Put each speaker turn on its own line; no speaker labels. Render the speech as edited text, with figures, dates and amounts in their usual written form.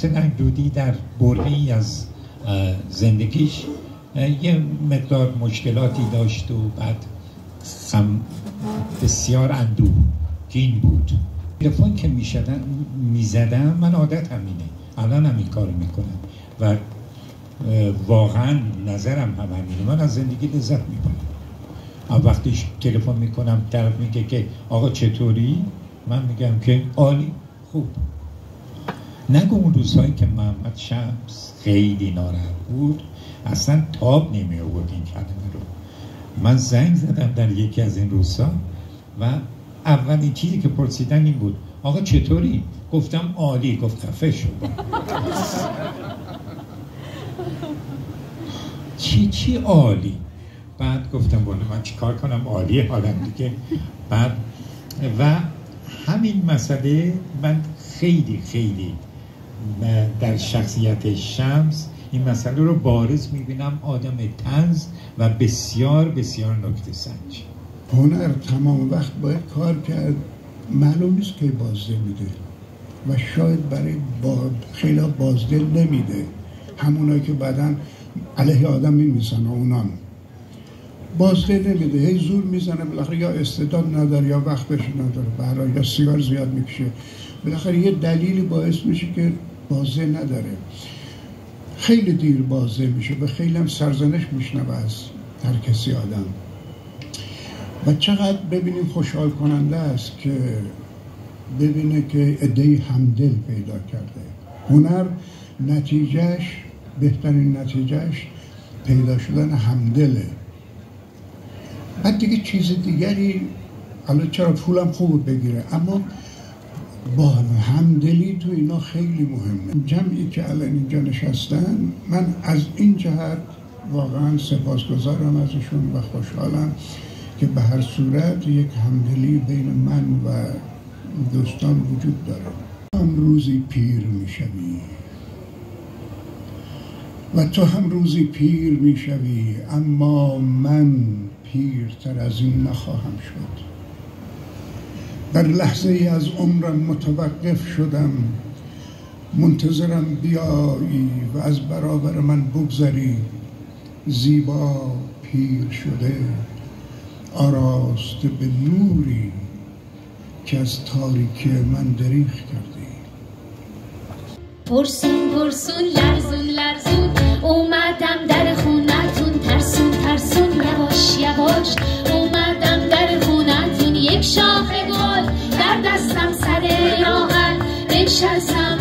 محسن اندودی در برهه‌ای از زندگیش یه مقدار مشکلاتی داشت و بعد بسیار اندوهگین بود. تلفن که میزدم، من عادت همینه، الان هم این کار میکنم و واقعا نظرم هم همینه، من از زندگی لذت میبرم. وقتی تلفن میکنم طرف میگه که آقا چطوری؟ من میگم که عالی، خوب. نگو اون روزهایی که محمد شمس خیلی ناراحت بود اصلا تاب نمی آورد این کلمه رو. من زنگ زدم در یکی از این روزها و اولین چیزی که پرسیدن این بود آقا چطوری؟ گفتم عالی. گفت خفه شو. چی عالی؟ بعد گفتم والا من چی کار کنم عالی حالم دیگه. بعد و همین مسئله من خیلی در شخصیت شمس این مسئله رو بارز میبینم. آدم طنز و بسیار نکته سنج.
هنر تمام وقت باید کار کرد، معلوم نیست که بازده میده و شاید برای خیلی بازده نمیده. همونایی که بعدن علیه آدم میمیسن اونان بازده نمیده، هی زور میزنه، بالاخره یا استعداد نداره یا وقتش نداره، برای یا سیگار زیاد میکشه، بالاخره یه دلیلی باعث میشه که بازده نداره. خیلی دیر بازده میشه و خیلی هم سرزنش میشنوه از هر کسی آدم. و چقدر ببینیم خوشحال کننده است که ببینه که عده‌ای همدل پیدا کرده. هنر نتیجهش، بهترین نتیجهش پیدا شدن همدله. بعد دیگه چیز دیگری، حالا چرا پولم خوب بگیره، اما با همدلی تو اینا خیلی مهمه. جمعی که الان اینجا نشستن، من از این جهت واقعا سپاسگزارم ازشون و خوشحالم که به هر صورت یک همدلی بین من و دوستان وجود داره. هم روزی پیر میشوی و تو هم روزی پیر میشوی، اما من پیرتر از این نخواهم شد. در لحظه ای از عمرم متوقف شدم، منتظرم بیایی و از برابر من بگذری. زیبا پیر شده، آراسته به نوری که از تاریکی من دریغ کردی.
پرسون لرزون اومدم در خونتون، ترسون یواش اومدم در خونتون. یک شاخه گل در دستم، سر راحت بنشستم